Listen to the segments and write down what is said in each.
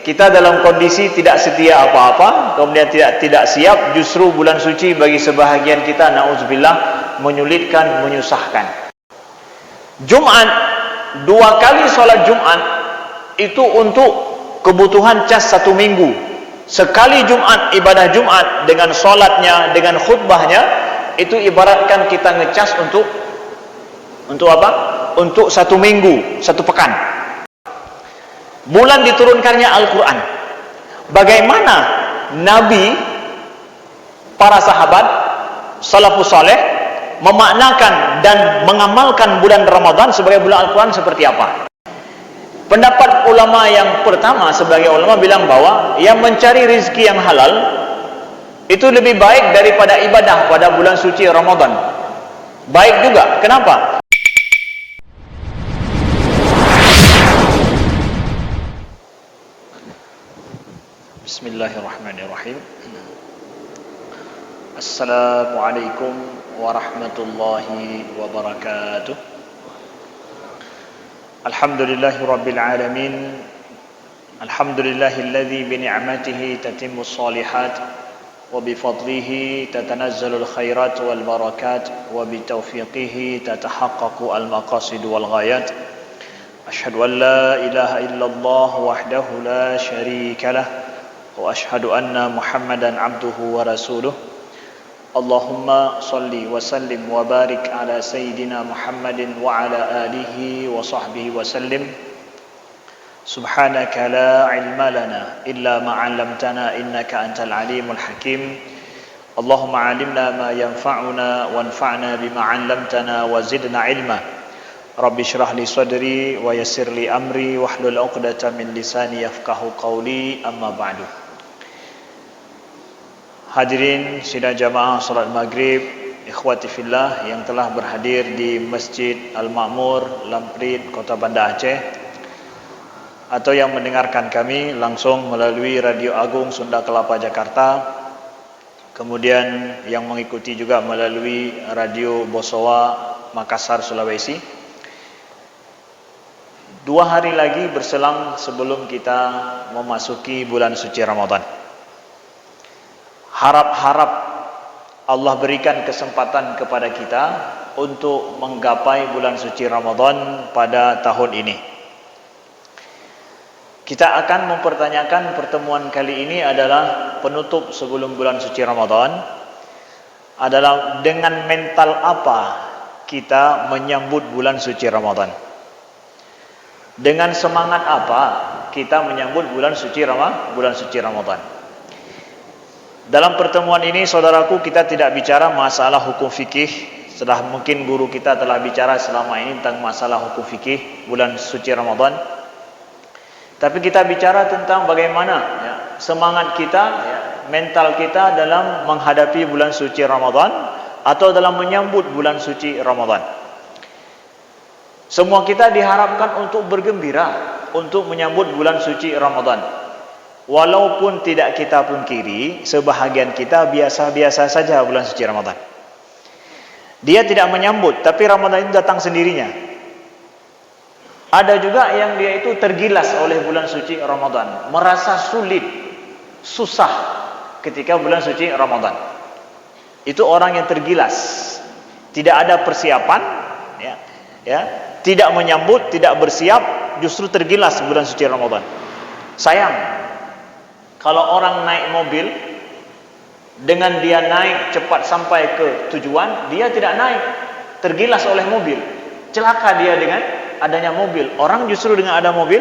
Kita dalam kondisi tidak setia apa-apa, kemudian tidak siap, justru bulan suci bagi sebahagian kita, na'udzubillah, menyulitkan, menyusahkan. Jumat, 2 kali sholat Jumat itu untuk kebutuhan cas 1 minggu. Sekali Jumat, ibadah Jumat dengan sholatnya, dengan khutbahnya, itu ibaratkan kita ngecas untuk apa? Untuk 1 minggu, 1 pekan. Bulan diturunkannya Al-Quran. Bagaimana Nabi, para sahabat, salafus saleh memaknakan dan mengamalkan bulan Ramadan sebagai bulan Al-Quran seperti apa? Pendapat ulama yang pertama sebagai ulama bilang bahwa yang mencari rezeki yang halal itu lebih baik daripada ibadah pada bulan suci Ramadan. Baik juga. Kenapa? Bismillahirrahmanirrahim. Assalamualaikum warahmatullahi wabarakatuh. Alhamdulillahirabbil alamin. Alhamdulillahilladzi bi ni'matihi tatimmus shalihat wa bi fadlihi tatanazzalul khairat wal barakat wa bi taufiqihi tatahaqqaqu al maqasid wal ghayat. Asyhadu an la ilaha illallah wahdahu la syarika lah wa ashhadu anna Muhammadan abduhu wa rasuluh. Allahumma salli wa sallim wa barik ala sayyidina Muhammadin wa ala alihi wa sahbihi wa sallim. Subhanaka la ilma lana illa ma 'allamtana innaka antal alimul hakim. Allahumma 'allimna ma yanfa'una wanfa'na bima 'allamtana wa zidna ilma. Rabbi syrah li sadri wa yassir li amri wahlul 'uqdatam min lisani yafqahu qawli, amma ba'du. Hadirin sidang jamaah salat maghrib, ikhwati fillah yang telah berhadir di Masjid Al-Ma'mur, Lamprit, Kota Banda Aceh, atau yang mendengarkan kami langsung melalui Radio Agung Sunda Kelapa Jakarta, kemudian yang mengikuti juga melalui Radio Bosowa Makassar, Sulawesi. 2 hari lagi berselang sebelum kita memasuki bulan suci Ramadan. Harap-harap Allah berikan kesempatan kepada kita untuk menggapai bulan suci Ramadan pada tahun ini. Kita akan mempertanyakan pertemuan kali ini adalah penutup sebelum bulan suci Ramadan, adalah dengan mental apa kita menyambut bulan suci Ramadan. Dengan semangat apa kita menyambut bulan suci Ramadan. Dalam pertemuan ini, saudaraku, kita tidak bicara masalah hukum fikih. Setelah mungkin guru kita telah bicara selama ini tentang masalah hukum fikih bulan suci Ramadan. Tapi kita bicara tentang bagaimana semangat kita, mental kita dalam menghadapi bulan suci Ramadan atau dalam menyambut bulan suci Ramadan. Semua kita diharapkan untuk bergembira untuk menyambut bulan suci Ramadan. Walaupun tidak kita pungkiri, sebahagian kita biasa-biasa saja bulan suci Ramadan. Dia tidak menyambut, tapi Ramadan itu datang sendirinya. Ada juga yang dia itu tergilas oleh bulan suci Ramadan, merasa sulit, susah ketika bulan suci Ramadan. Itu orang yang tergilas, tidak ada persiapan, tidak menyambut, tidak bersiap, justru tergilas bulan suci Ramadan. Sayang. Kalau orang naik mobil, dengan dia naik cepat sampai ke tujuan, dia tidak naik, tergilas oleh mobil. Celaka dia dengan adanya mobil. Orang justru dengan ada mobil,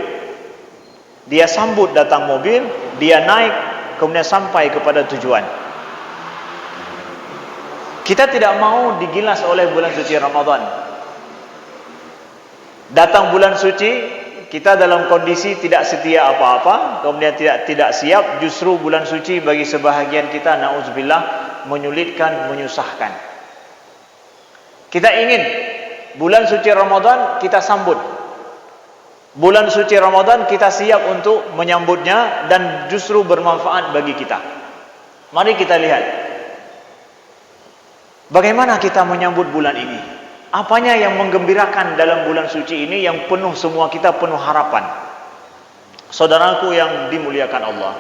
dia sambut datang mobil, dia naik, kemudian sampai kepada tujuan. Kita tidak mau digilas oleh bulan suci Ramadan. Datang bulan suci, kita dalam kondisi tidak setia apa-apa, kemudian tidak siap, justru bulan suci bagi sebahagian kita, na'udzubillah, menyulitkan, menyusahkan. Kita ingin bulan suci Ramadan kita sambut. Bulan suci Ramadan kita siap untuk menyambutnya dan justru bermanfaat bagi kita. Mari kita lihat bagaimana kita menyambut bulan ini. Apanya yang menggembirakan dalam bulan suci ini yang penuh semua kita penuh harapan. Saudaraku yang dimuliakan Allah,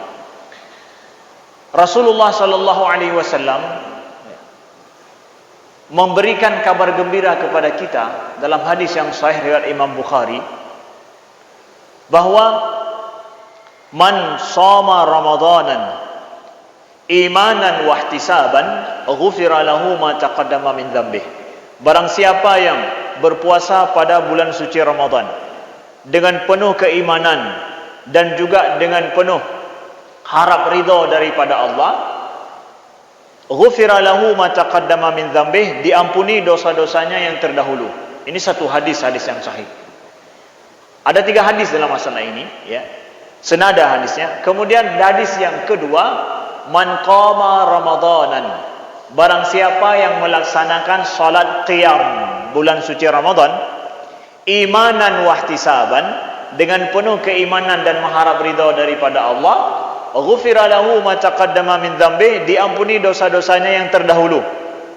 Rasulullah sallallahu alaihi wasallam memberikan kabar gembira kepada kita dalam hadis yang sahih riwayat Imam Bukhari bahwa man shoma ramadanan imanan wa ihtisaban ghufira lahu ma taqaddama min dzambih. Barang siapa yang berpuasa pada bulan suci Ramadan dengan penuh keimanan dan juga dengan penuh harap ridha daripada Allah, ghufira lahu ma taqaddama min dzambih, diampuni dosa-dosanya yang terdahulu. Ini satu hadis yang sahih. Ada 3 hadis dalam masalah ini, ya. Senada hadisnya. Kemudian hadis yang kedua, man qama ramadanan, barang siapa yang melaksanakan salat qiyam bulan suci Ramadan imanan wa ihtisaban, dengan penuh keimanan dan mengharap ridha daripada Allah, ghufira lahu ma taqaddama min dzambih, diampuni dosa-dosanya yang terdahulu.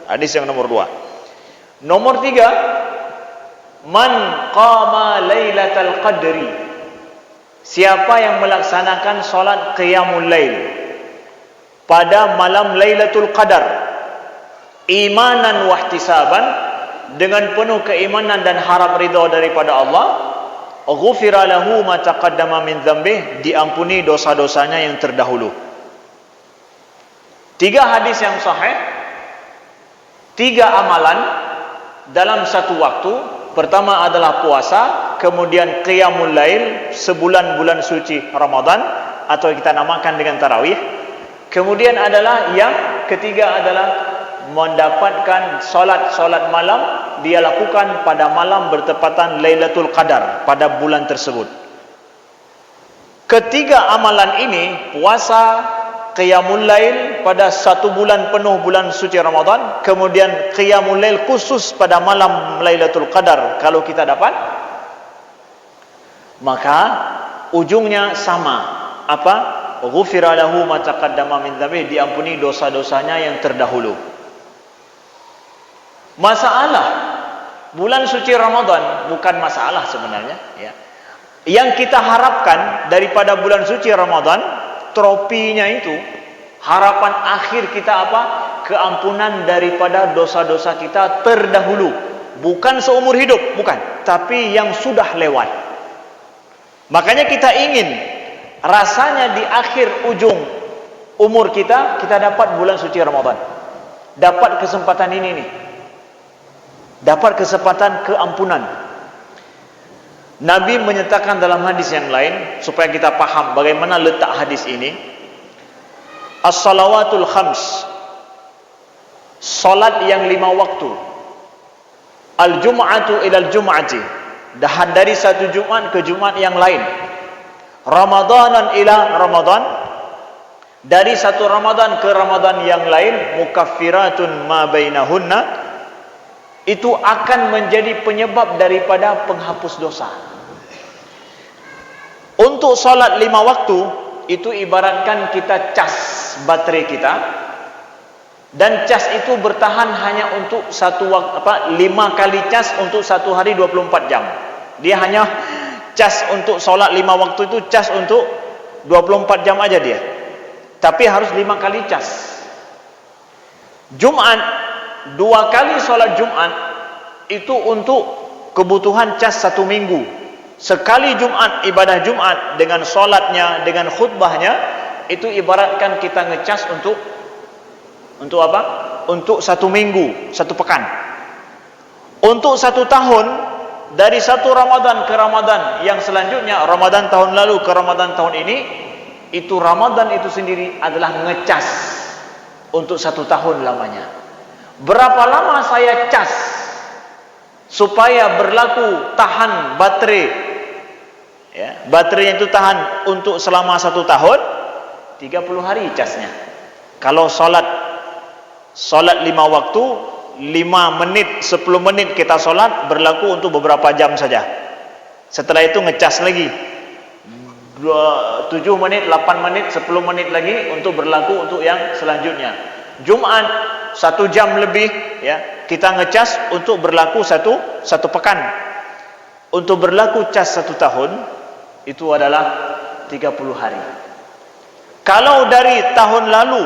Hadis yang nomor 2. Nomor 3, man qama lailatal qadri, siapa yang melaksanakan salat qiyamul lail pada malam Lailatul Qadar imanan wa ihtisaban, dengan penuh keimanan dan harap ridha daripada Allah, ghufira lahu ma taqaddama min dzambih, diampuni dosa-dosanya yang terdahulu. 3 hadis yang sahih, 3 amalan dalam satu waktu. Pertama adalah puasa, kemudian qiyamul lail sebulan bulan suci Ramadan atau kita namakan dengan tarawih. Kemudian adalah yang ketiga adalah mendapatkan solat malam, dia lakukan pada malam bertepatan Lailatul Qadar pada bulan tersebut. Ketiga amalan ini, puasa, qiyamul lail pada satu bulan penuh bulan suci Ramadan, kemudian qiyamul lail khusus pada malam Lailatul Qadar, kalau kita dapat, maka ujungnya sama. Apa? Ghufira lahu ma taqaddama min dzambih, diampuni dosa-dosanya yang terdahulu. Masalah bulan suci Ramadan bukan masalah sebenarnya, ya. Yang kita harapkan daripada bulan suci Ramadan, tropinya itu, harapan akhir kita apa? Keampunan daripada dosa-dosa kita terdahulu. Bukan seumur hidup, bukan, tapi yang sudah lewat. Makanya kita ingin rasanya di akhir ujung umur kita dapat bulan suci Ramadan, dapat kesempatan ini nih, dapat kesempatan keampunan. Nabi menyatakan dalam hadis yang lain, supaya kita paham bagaimana letak hadis ini, as-salawatul khams, salat yang 5 waktu, al-jum'atu ilal jum'ati, dari satu Jumat ke Jumat yang lain, Ramadanan ila Ramadan, dari satu Ramadan ke Ramadan yang lain, mukaffiratun ma bainahunna, itu akan menjadi penyebab daripada penghapus dosa. Untuk salat 5 waktu itu ibaratkan kita cas baterai kita, dan cas itu bertahan hanya untuk 5 kali cas untuk 1 hari 24 jam. Dia hanya cas untuk solat 5 waktu itu, cas untuk 24 jam aja dia, tapi harus 5 kali cas. Jumat 2 kali solat Jumat itu untuk kebutuhan cas 1 minggu. Sekali Jumat, ibadah Jumat dengan solatnya, dengan khutbahnya, itu ibaratkan kita ngecas untuk apa? Untuk 1 minggu, 1 pekan. Untuk 1 tahun, dari satu Ramadan ke Ramadan yang selanjutnya, Ramadan tahun lalu ke Ramadan tahun ini, itu Ramadan itu sendiri adalah ngecas untuk 1 tahun lamanya. Berapa lama saya cas supaya berlaku tahan baterai, ya, baterai itu tahan untuk selama 1 tahun? 30 hari casnya. Kalau solat 5 waktu, 5 menit, 10 menit kita solat, berlaku untuk beberapa jam saja. Setelah itu ngecas lagi 7 menit, 8 menit, 10 menit lagi untuk berlaku untuk yang selanjutnya. Jumat 1 jam lebih, ya, kita ngecas untuk berlaku satu pekan. Untuk berlaku cas 1 tahun itu adalah 30 hari. Kalau dari tahun lalu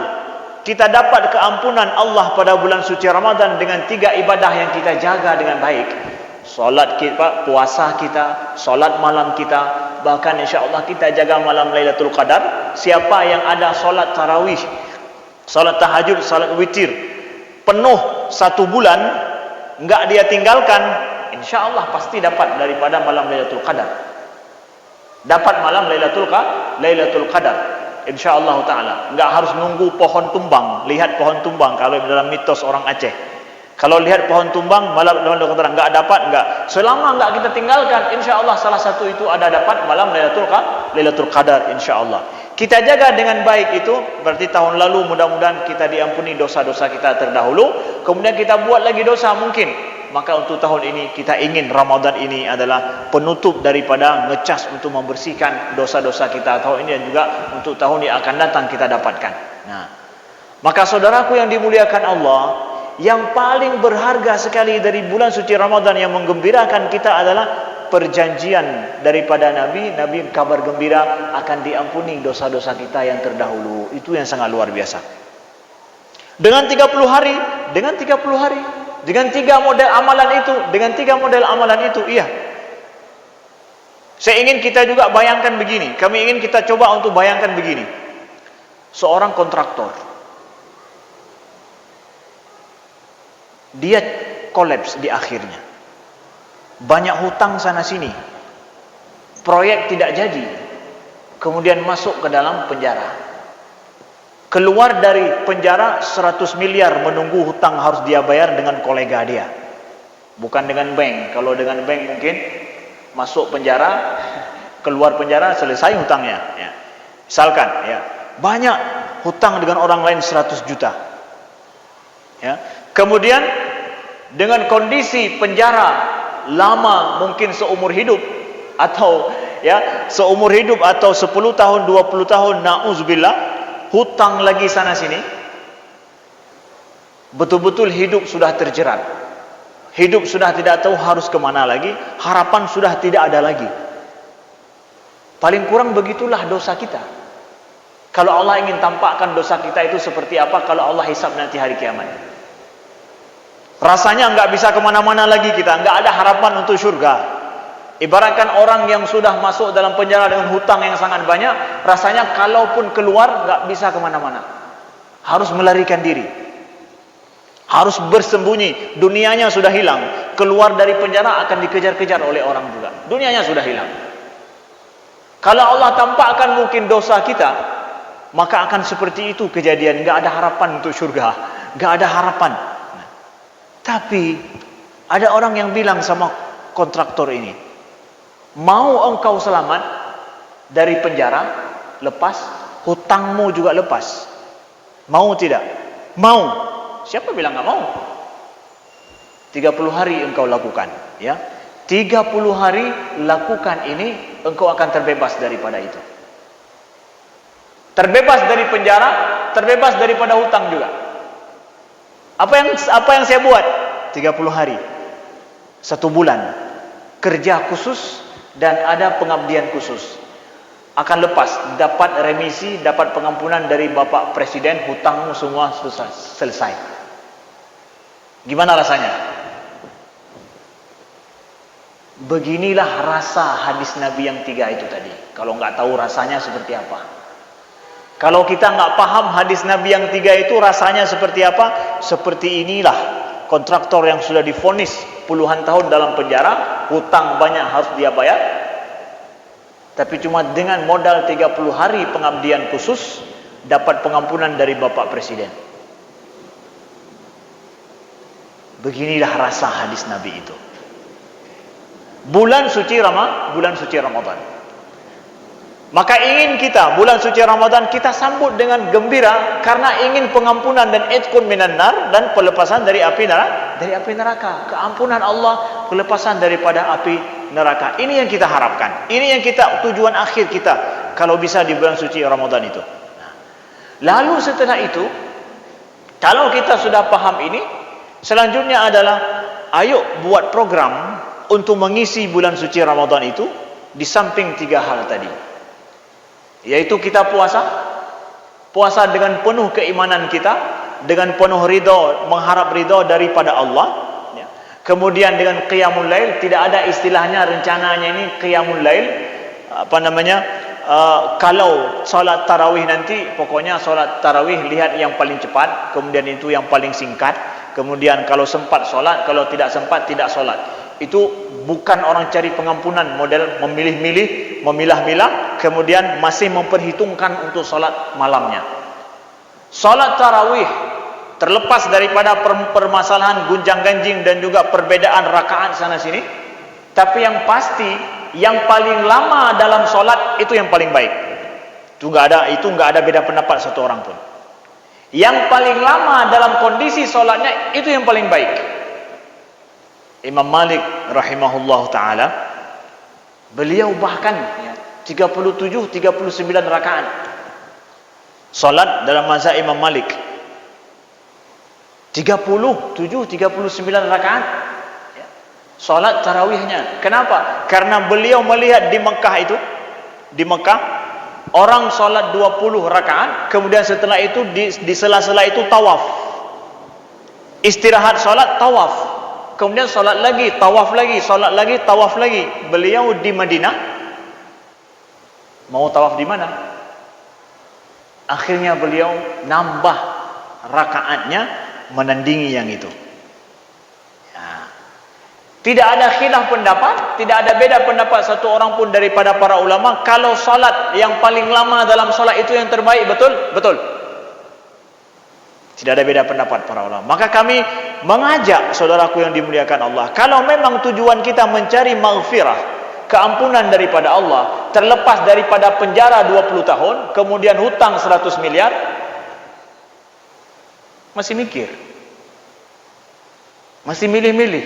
kita dapat keampunan Allah pada bulan suci Ramadan dengan 3 ibadah yang kita jaga dengan baik, solat kita, puasa kita, solat malam kita, bahkan insya-Allah kita jaga malam Lailatul Qadar. Siapa yang ada solat tarawih, solat tahajud, solat witir penuh 1 bulan, enggak dia tinggalkan, insya-Allah pasti dapat daripada malam Lailatul Qadar. Dapat malam Lailatul Qadar, insya-Allah taala. Enggak harus nunggu pohon tumbang. Lihat pohon tumbang kalau dalam mitos orang Aceh. Kalau lihat pohon tumbang malam Lailatul Qadar enggak dapat, enggak. Selama enggak kita tinggalkan, insya-Allah salah satu itu ada dapat malam Lailatul Qadar, insya-Allah. Kita jaga dengan baik itu, berarti tahun lalu mudah-mudahan kita diampuni dosa-dosa kita terdahulu, kemudian kita buat lagi dosa mungkin. Maka untuk tahun ini kita ingin Ramadan ini adalah penutup daripada ngecas untuk membersihkan dosa-dosa kita tahun ini, dan juga untuk tahun yang akan datang kita dapatkan. Nah, maka saudaraku yang dimuliakan Allah, yang paling berharga sekali dari bulan suci Ramadan yang menggembirakan kita adalah perjanjian daripada Nabi kabar gembira akan diampuni dosa-dosa kita yang terdahulu. Itu yang sangat luar biasa. Dengan 30 hari, dengan 3 model amalan itu, iya. Saya ingin kita juga bayangkan begini. Kami ingin kita coba untuk bayangkan begini. Seorang kontraktor, dia kolaps di akhirnya. Banyak hutang sana sini, proyek tidak jadi, kemudian masuk ke dalam penjara. Keluar dari penjara 100 miliar menunggu hutang harus dia bayar dengan kolega dia, bukan dengan bank. Kalau dengan bank mungkin masuk penjara, keluar penjara, selesai hutangnya ya. Misalkan ya, banyak hutang dengan orang lain 100 juta ya. Kemudian dengan kondisi penjara lama, mungkin seumur hidup atau 10 tahun 20 tahun, na'udzubillah, hutang lagi sana sini, betul-betul hidup sudah terjerat, hidup sudah tidak tahu harus kemana lagi, harapan sudah tidak ada lagi. Paling kurang begitulah dosa kita. Kalau Allah ingin tampakkan dosa kita itu seperti apa kalau Allah hisab nanti hari kiamat, rasanya enggak bisa kemana-mana lagi kita, enggak ada harapan untuk surga. Ibaratkan orang yang sudah masuk dalam penjara dengan hutang yang sangat banyak, rasanya kalaupun keluar enggak bisa kemana-mana, harus melarikan diri, harus bersembunyi. Dunianya sudah hilang, keluar dari penjara akan dikejar-kejar oleh orang juga, dunianya sudah hilang. Kalau Allah tampakkan mungkin dosa kita, maka akan seperti itu kejadian, enggak ada harapan untuk surga, enggak ada harapan. Tapi ada orang yang bilang sama kontraktor ini, mau engkau selamat dari penjara, lepas hutangmu juga lepas, mau tidak? Mau. Siapa bilang enggak mau? 30 hari engkau lakukan ya. 30 hari lakukan ini, engkau akan terbebas daripada itu. Terbebas dari penjara, terbebas daripada hutang juga. Apa yang saya buat? 30 hari, 1 bulan, kerja khusus dan ada pengabdian khusus. Akan lepas, dapat remisi, dapat pengampunan dari Bapak Presiden, hutangmu semua selesai. Gimana rasanya? Beginilah rasa hadis Nabi yang 3 itu tadi. Kalau nggak tahu rasanya seperti apa. Kalau kita nggak paham hadis Nabi yang 3 itu rasanya seperti apa? Seperti inilah kontraktor yang sudah divonis puluhan tahun dalam penjara, hutang banyak harus dia bayar, tapi cuma dengan modal 30 hari pengabdian khusus dapat pengampunan dari Bapak Presiden. Beginilah rasa hadis Nabi itu. Bulan suci Ramadan. Maka ingin kita bulan suci Ramadan kita sambut dengan gembira karena ingin pengampunan dan itqun minan nar, dan pelepasan dari api neraka, keampunan Allah, pelepasan daripada api neraka. Ini yang kita harapkan. Ini yang kita tujuan akhir kita kalau bisa di bulan suci Ramadan itu. Lalu setelah itu, kalau kita sudah paham ini, selanjutnya adalah ayo buat program untuk mengisi bulan suci Ramadan itu di samping 3 hal tadi. yaitu kita puasa dengan penuh keimanan kita, dengan penuh ridha, mengharap ridha daripada Allah, ya. Kemudian dengan qiyamul lail, tidak ada istilahnya rencananya ini qiyamul lail, kalau solat tarawih nanti, pokoknya solat tarawih lihat yang paling cepat, kemudian itu yang paling singkat, kemudian kalau sempat solat, kalau tidak sempat tidak solat. Itu bukan orang cari pengampunan model memilih-milih, memilah-milah, kemudian masih memperhitungkan untuk solat malamnya. Solat tarawih terlepas daripada permasalahan gunjang-ganjing dan juga perbedaan rakaat sana sini, tapi yang pasti yang paling lama dalam solat itu yang paling baik. Itu nggak ada beda pendapat satu orang pun. Yang paling lama dalam kondisi solatnya itu yang paling baik. Imam Malik rahimahullah ta'ala, beliau bahkan 37-39 rakaat solat dalam mazhab Imam Malik. 37-39 rakaat solat tarawihnya. Kenapa? Karena beliau melihat di Mekah orang solat 20 rakaat, kemudian setelah itu di sela-sela itu tawaf, istirahat solat, tawaf, kemudian solat lagi, tawaf lagi, solat lagi, tawaf lagi. Beliau di Madinah mau tawaf di mana? Akhirnya beliau nambah rakaatnya menandingi yang itu. Ya. Tidak ada khilaf pendapat, tidak ada beda pendapat satu orang pun daripada para ulama kalau solat yang paling lama dalam solat itu yang terbaik. Betul? Betul. Tidak ada beda pendapat para ulama. Maka kami mengajak saudaraku yang dimuliakan Allah, kalau memang tujuan kita mencari maghfirah, keampunan daripada Allah, terlepas daripada penjara 20 tahun, kemudian hutang 100 miliar, masih mikir, masih milih-milih.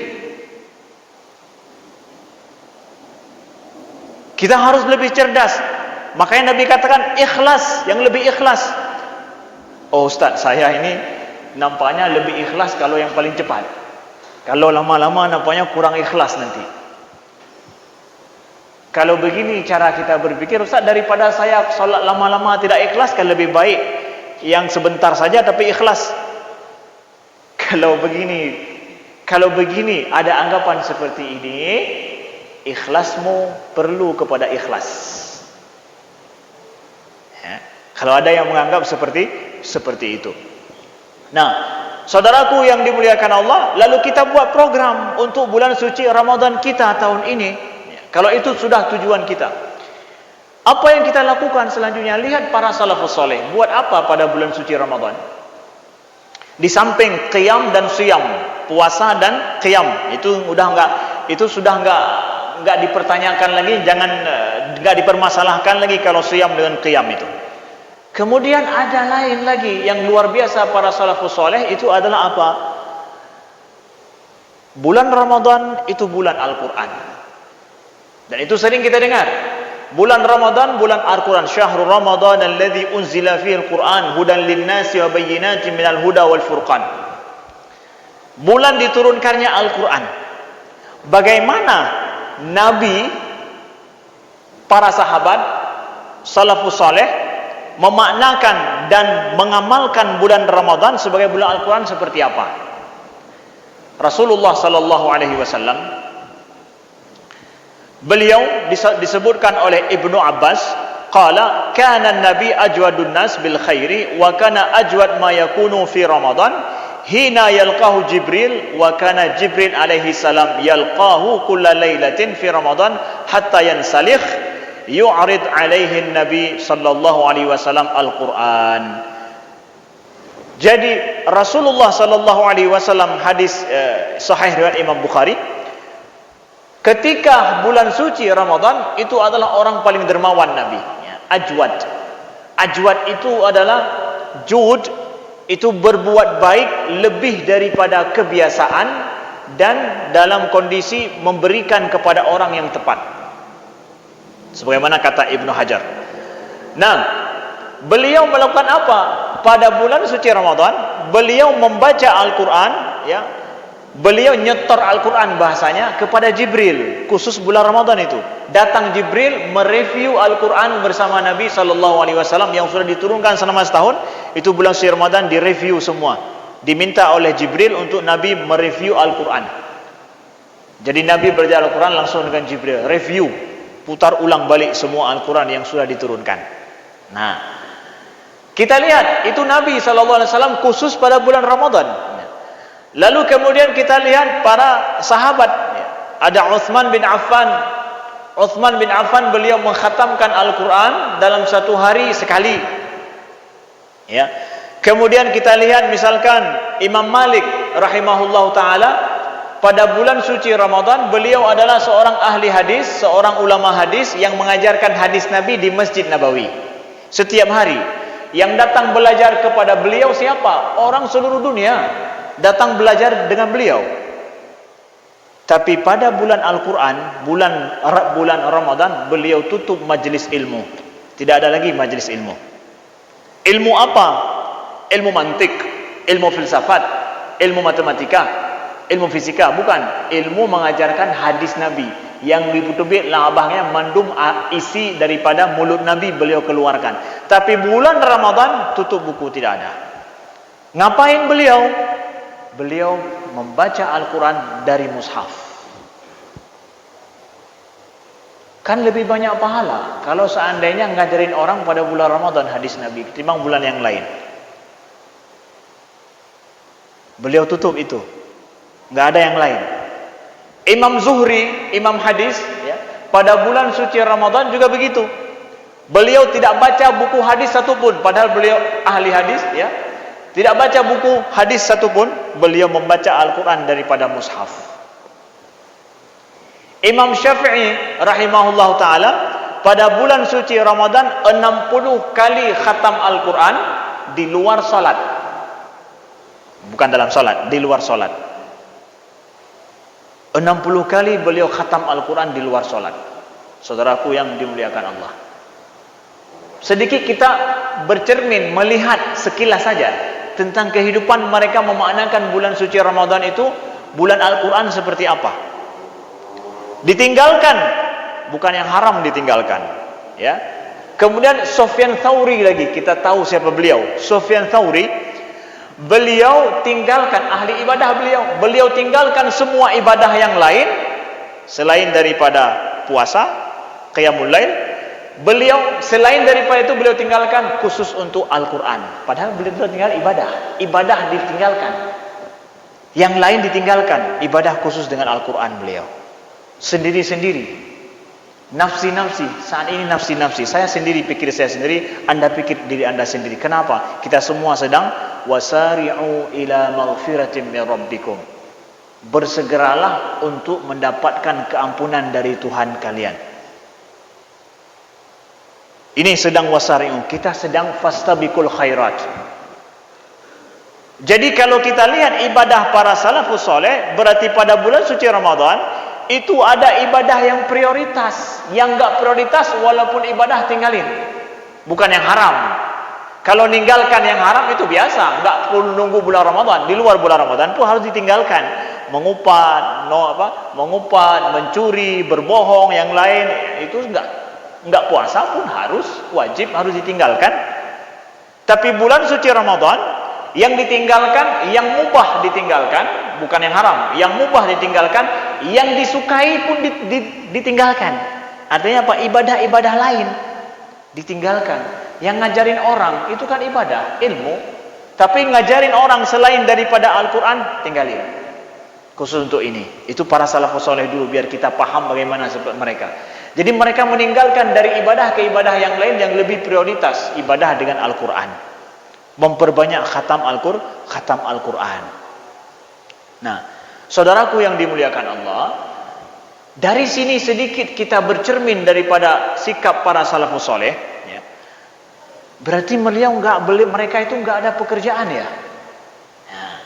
Kita harus lebih cerdas. Makanya Nabi katakan ikhlas, yang lebih ikhlas. Oh Ustaz, saya ini nampaknya lebih ikhlas kalau yang paling cepat. Kalau lama-lama nampaknya kurang ikhlas nanti. Kalau begini cara kita berpikir, Ustaz, daripada saya solat lama-lama tidak ikhlas, kan lebih baik yang sebentar saja tapi ikhlas. Kalau begini ada anggapan seperti ini, ikhlasmu perlu kepada ikhlas. Ya. Kalau ada yang menganggap seperti itu. Nah, saudaraku yang dimuliakan Allah, lalu kita buat program untuk bulan suci Ramadan kita tahun ini. Kalau itu sudah tujuan kita, apa yang kita lakukan selanjutnya? Lihat para salafus saleh buat apa pada bulan suci Ramadan. Di samping qiyam dan siyam, puasa dan qiyam, itu sudah enggak dipertanyakan lagi, enggak dipermasalahkan lagi kalau siyam dengan qiyam itu. Kemudian ada lain lagi yang luar biasa para salafus saleh, itu adalah apa? Bulan Ramadan itu bulan Al-Qur'an. Dan itu sering kita dengar. Bulan Ramadan, bulan Al-Qur'an. Syahrul Ramadan alladzi unzila fihi al-Qur'an hudan lin-nasi wa bayyinatin minal huda wal furqan. Bulan diturunkannya Al-Qur'an. Bagaimana Nabi, para sahabat, salafus saleh memaknakan dan mengamalkan bulan Ramadan sebagai bulan Al-Quran seperti apa? Rasulullah sallallahu alaihi wasallam, beliau disebutkan oleh Ibnu Abbas, qala kana an-nabi ajwadun nas bil khairi wa kana ajwad ma yakunu fi Ramadan hina yalqahu Jibril wa kana Jibril alaihi salam yalqahu kulla lailatin fi Ramadan hatta yansalikh yu'rid alaihi Nabi sallallahu alaihi wasallam Al-Quran. Jadi Rasulullah sallallahu alaihi wasallam, hadis sahih riwayat Imam Bukhari, ketika bulan suci Ramadan itu adalah orang paling dermawan Nabi, ajwad. Ajwad itu adalah jud, itu berbuat baik lebih daripada kebiasaan dan dalam kondisi memberikan kepada orang yang tepat. Sebagaimana kata Ibnu Hajar. Nah, beliau melakukan apa? Pada bulan suci Ramadan, beliau membaca Al-Quran, ya, beliau nyetor Al-Quran bahasanya kepada Jibril, khusus bulan Ramadan itu. Datang Jibril mereview Al-Quran bersama Nabi SAW yang sudah diturunkan selama setahun. Itu bulan suci Ramadan direview semua. Diminta oleh Jibril untuk Nabi mereview Al-Quran. Jadi Nabi belajar Al-Quran langsung dengan Jibril, review, putar ulang balik semua Al-Quran yang sudah diturunkan. Nah, kita lihat itu Nabi SAW khusus pada bulan Ramadan. Lalu kemudian kita lihat para sahabat. Ada Uthman bin Affan. Uthman bin Affan beliau mengkhatamkan Al-Quran dalam satu hari sekali. Ya. Kemudian kita lihat misalkan Imam Malik rahimahullah ta'ala, pada bulan suci Ramadan beliau adalah seorang ahli hadis, seorang ulama hadis yang mengajarkan hadis Nabi di Masjid Nabawi setiap hari. Yang datang belajar kepada beliau siapa? Orang seluruh dunia datang belajar dengan beliau. Tapi pada bulan Al-Quran, bulan Ramadan, beliau tutup majlis ilmu. Tidak ada lagi majlis ilmu. Ilmu apa? Ilmu mantik, ilmu filsafat, ilmu matematika, ilmu fisika. Bukan. Ilmu mengajarkan hadis Nabi yang ditutupin labahnya mandum isi daripada mulut Nabi beliau keluarkan. Tapi bulan Ramadan tutup buku, tidak ada. Ngapain beliau? Beliau membaca Al-Quran dari mushaf. Kan lebih banyak pahala kalau seandainya ngajarin orang pada bulan Ramadan hadis Nabi ketimbang bulan yang lain. Beliau tutup itu, nggak ada yang lain. Imam Zuhri, imam hadis, ya, pada bulan suci Ramadan juga begitu. Beliau tidak baca buku hadis satupun, padahal beliau ahli hadis, ya. Tidak baca buku hadis satupun, beliau membaca Al-Quran daripada mushaf. Imam Syafi'i rahimahullah ta'ala pada bulan suci Ramadan 60 kali khatam Al-Quran di luar salat. Bukan dalam salat, di luar salat. 60 kali beliau khatam Al-Quran di luar salat. Saudaraku yang dimuliakan Allah, sedikit kita bercermin melihat sekilas saja tentang kehidupan mereka memaknakan bulan suci Ramadan itu, bulan Al-Quran seperti apa. Ditinggalkan, bukan yang haram ditinggalkan, ya. Kemudian Sufyan Tsauri lagi, kita tahu siapa beliau. Sufyan Tsauri, beliau tinggalkan ahli ibadah beliau tinggalkan semua ibadah yang lain selain daripada puasa, qiyamul lail. Beliau selain daripada itu beliau tinggalkan khusus untuk Al-Quran. Padahal beliau tinggal ibadah ditinggalkan. Yang lain ditinggalkan, ibadah khusus dengan Al-Quran beliau. Sendiri-sendiri. Nafsi-nafsi, saat ini nafsi-nafsi. Saya sendiri pikir saya sendiri, Anda pikir diri Anda sendiri. Kenapa? Kita semua sedang wasari'u ila maghfiratin min rabbikum. Bersegeralah untuk mendapatkan keampunan dari Tuhan kalian. Ini sedang wasari'un, kita sedang fastabiqul khairat. Jadi kalau kita lihat ibadah para salafus soleh, berarti pada bulan suci Ramadan itu ada ibadah yang prioritas. Yang enggak prioritas walaupun ibadah tinggalin, bukan yang haram. Kalau ninggalkan yang haram itu biasa, enggak perlu nunggu bulan Ramadan. Di luar bulan Ramadan pun harus ditinggalkan. Mengupat, mencuri, berbohong, yang lain itu enggak puasa pun harus wajib, harus ditinggalkan. Tapi bulan suci Ramadan yang ditinggalkan, yang mubah ditinggalkan, bukan yang haram, yang mubah ditinggalkan, yang disukai pun ditinggalkan. Artinya apa? Ibadah-ibadah lain ditinggalkan. Yang ngajarin orang itu kan ibadah, ilmu. Tapi ngajarin orang selain daripada Al-Quran, tinggalin. Khusus untuk ini. Itu para salafus soleh dulu, biar kita paham bagaimana seperti mereka. Jadi mereka meninggalkan dari ibadah ke ibadah yang lain yang lebih prioritas, ibadah dengan Al-Quran. Memperbanyak khatam Al-Quran. Nah, saudaraku yang dimuliakan Allah, dari sini sedikit kita bercermin daripada sikap para salafus soleh, ya. Berarti mereka itu enggak ada pekerjaan, ya.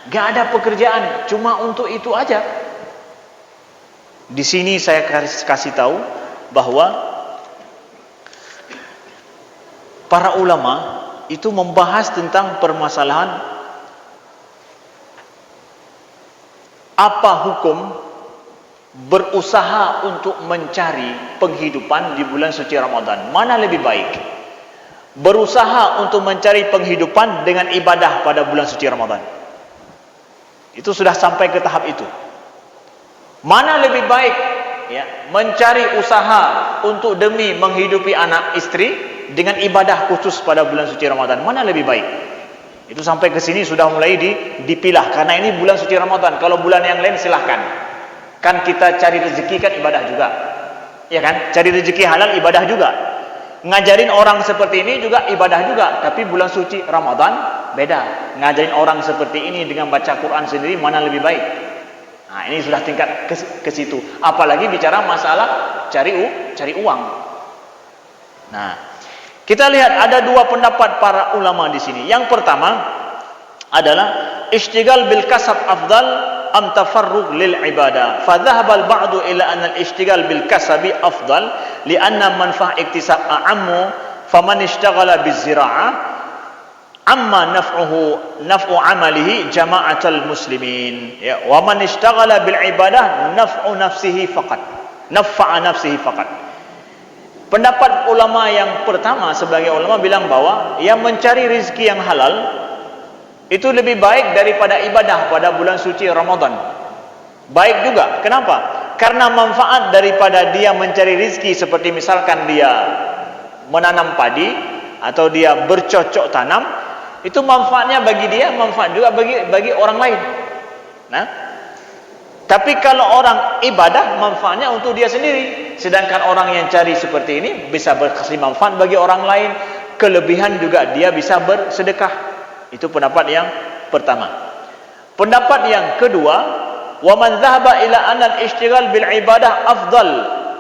Enggak ada pekerjaan, cuma untuk itu aja. Di sini saya kasih tahu bahwa para ulama itu membahas tentang permasalahan Apa hukum berusaha untuk mencari penghidupan di bulan suci Ramadan? Mana lebih baik? Berusaha untuk mencari penghidupan dengan ibadah pada bulan suci Ramadan. Itu sudah sampai ke tahap itu. Mana lebih baik, ya, mencari usaha untuk demi menghidupi anak istri dengan ibadah khusus pada bulan suci Ramadan? Mana lebih baik? Itu sampai ke sini sudah mulai dipilah, karena ini bulan suci Ramadan. Kalau bulan yang lain silahkan. Kan kita cari rezeki kan ibadah juga, ya kan? Cari rezeki halal ibadah juga. Ngajarin orang seperti ini juga ibadah juga. Tapi bulan suci Ramadan beda. Ngajarin orang seperti ini dengan baca Quran sendiri, mana lebih baik? Nah, ini sudah tingkat ke situ. Apalagi bicara masalah cari uang. Nah, kita lihat ada dua pendapat para ulama di sini. Yang pertama adalah ishtigal bil kasab afdal am tafarrug lil ibadah. Fa dhahaba al ba'du ila anna al ishtigal bil kasabi afdal li'anna manfa'ah iktisab a'ammu faman ishtaghala biz zira'ah amma naf'u amalihi jama'atul muslimin, ya, wa man ishtaghala bil ibadah naf'u nafsihi faqat, nafa'a nafsihi faqat. Pendapat ulama yang pertama, sebagai ulama bilang bahwa yang mencari rezeki yang halal itu lebih baik daripada ibadah pada bulan suci Ramadan. Baik juga. Kenapa? Karena manfaat daripada dia mencari rezeki, seperti misalkan dia menanam padi atau dia bercocok tanam, itu manfaatnya bagi dia, manfaat juga bagi orang lain. Nah, tapi kalau orang ibadah, manfaatnya untuk dia sendiri. Sedangkan orang yang cari seperti ini bisa berkasih manfaat bagi orang lain, kelebihan juga dia bisa bersedekah. Itu pendapat yang pertama. Pendapat yang kedua, wa man dhahaba ila anna al-ishtighal bil ibadah afdal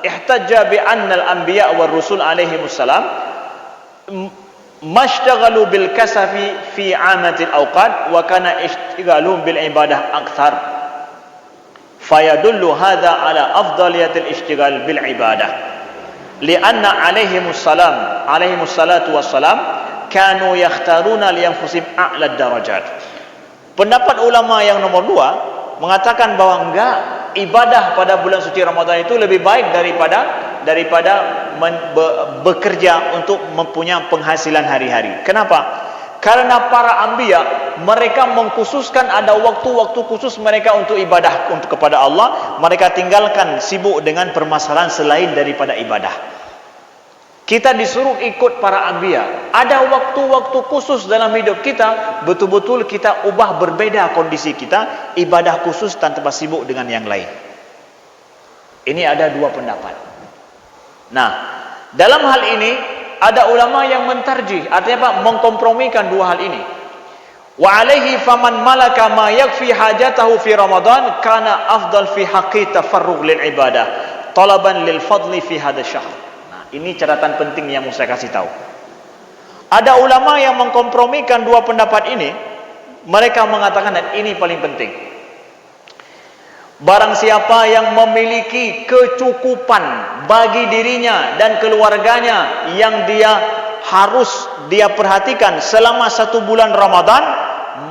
ihtajja bi anna al-anbiya war rusul alaihi wassalam mashtaghalu bil kasafi fi amatil awqat wa kana ishtighalum bil ibadah akthar. Fayadullu hadha ala afdaliyatil ishtighal bil ibadah lianna alaihi salatu wassalam kanu yakhtaruna lianfusihim a'la darajat. Pendapat ulama yang nomor dua mengatakan bahwa enggak, ibadah pada bulan suci Ramadan itu lebih baik daripada bekerja untuk mempunyai penghasilan hari-hari. Kenapa? Karena para anbiya mereka mengkhususkan ada waktu-waktu khusus mereka untuk ibadah untuk kepada Allah. Mereka tinggalkan sibuk dengan permasalahan selain daripada ibadah. Kita disuruh ikut para anbiya. Ada waktu-waktu khusus dalam hidup kita, betul-betul kita ubah berbeda kondisi kita, ibadah khusus tanpa sibuk dengan yang lain. Ini ada dua pendapat. Nah, dalam hal ini ada ulama yang mentarjih, artinya apa? Mengkompromikan dua hal ini. Wa alaihi faman malaka ma yakfi hajatahu fi Ramadan kana afdal fi haqqi tafarrugh lil ibadah talaban lil fadli fi hadha syahr. Ini catatan penting yang mau saya kasih tahu. Ada ulama yang mengkompromikan dua pendapat ini. Mereka mengatakan, dan ini paling penting, barang siapa yang memiliki kecukupan bagi dirinya dan keluarganya yang harus dia perhatikan selama 1 bulan Ramadan,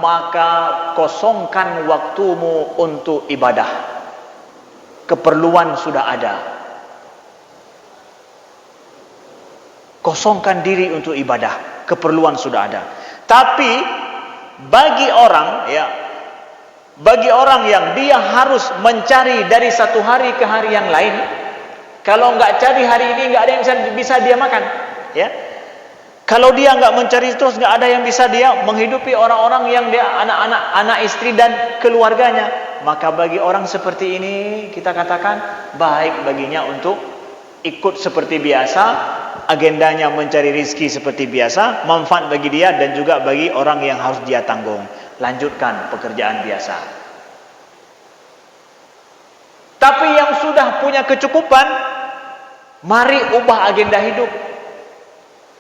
maka kosongkan waktumu untuk ibadah. Keperluan sudah ada. Kosongkan diri untuk ibadah, keperluan sudah ada. Tapi bagi orang yang dia harus mencari dari satu hari ke hari yang lain, kalau nggak cari hari ini nggak ada yang bisa dia makan, ya. Kalau dia nggak mencari terus, nggak ada yang bisa dia menghidupi orang-orang yang dia anak istri dan keluarganya. Maka bagi orang seperti ini kita katakan baik baginya untuk ikut seperti biasa, agendanya mencari rezeki seperti biasa, manfaat bagi dia dan juga bagi orang yang harus dia tanggung. Lanjutkan pekerjaan biasa. Tapi yang sudah punya kecukupan, mari ubah agenda hidup.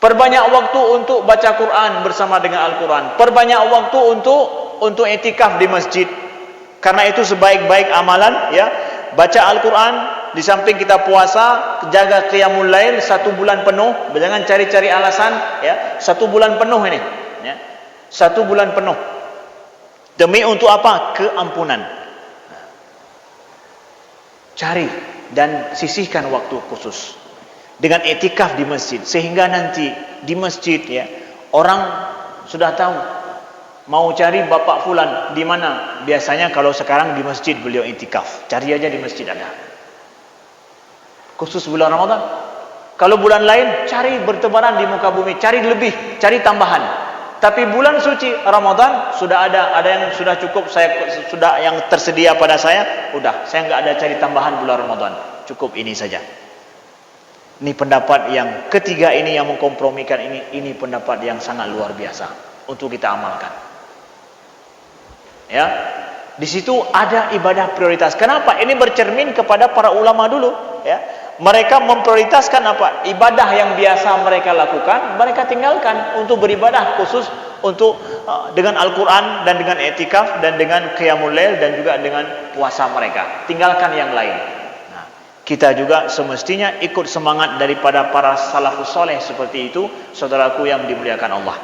Perbanyak waktu untuk baca Quran bersama dengan Al-Quran. Perbanyak waktu untuk itikaf di masjid. Karena itu sebaik-baik amalan, ya, baca Al-Quran. Di samping kita puasa, jaga qiyamul lail 1 bulan penuh. Jangan cari-cari alasan, ya. 1 bulan penuh ini, ya. 1 bulan penuh. Demi untuk apa? Keampunan. cari dan sisihkan waktu khusus dengan iktikaf di masjid, sehingga nanti di masjid ya orang sudah tahu mau cari Bapak Fulan di mana. Biasanya kalau sekarang di masjid beliau iktikaf, cari aja di masjid ada. Khusus bulan Ramadan. Kalau bulan lain cari bertebaran di muka bumi, cari lebih, cari tambahan. Tapi bulan suci Ramadan sudah ada yang sudah cukup, saya sudah yang tersedia pada saya, udah, saya nggak ada cari tambahan bulan Ramadan, cukup ini saja. Ini pendapat yang ketiga ini yang mengkompromikan ini pendapat yang sangat luar biasa untuk kita amalkan. Ya, di situ ada ibadah prioritas. Kenapa? Ini bercermin kepada para ulama dulu, ya. Mereka memprioritaskan apa? Ibadah yang biasa mereka lakukan, mereka tinggalkan untuk beribadah khusus untuk dengan Al-Quran dan dengan i'tikaf dan dengan qiyamul lail dan juga dengan puasa mereka. Tinggalkan yang lain. Nah, kita juga semestinya ikut semangat daripada para salafus soleh seperti itu, saudaraku yang dimuliakan Allah.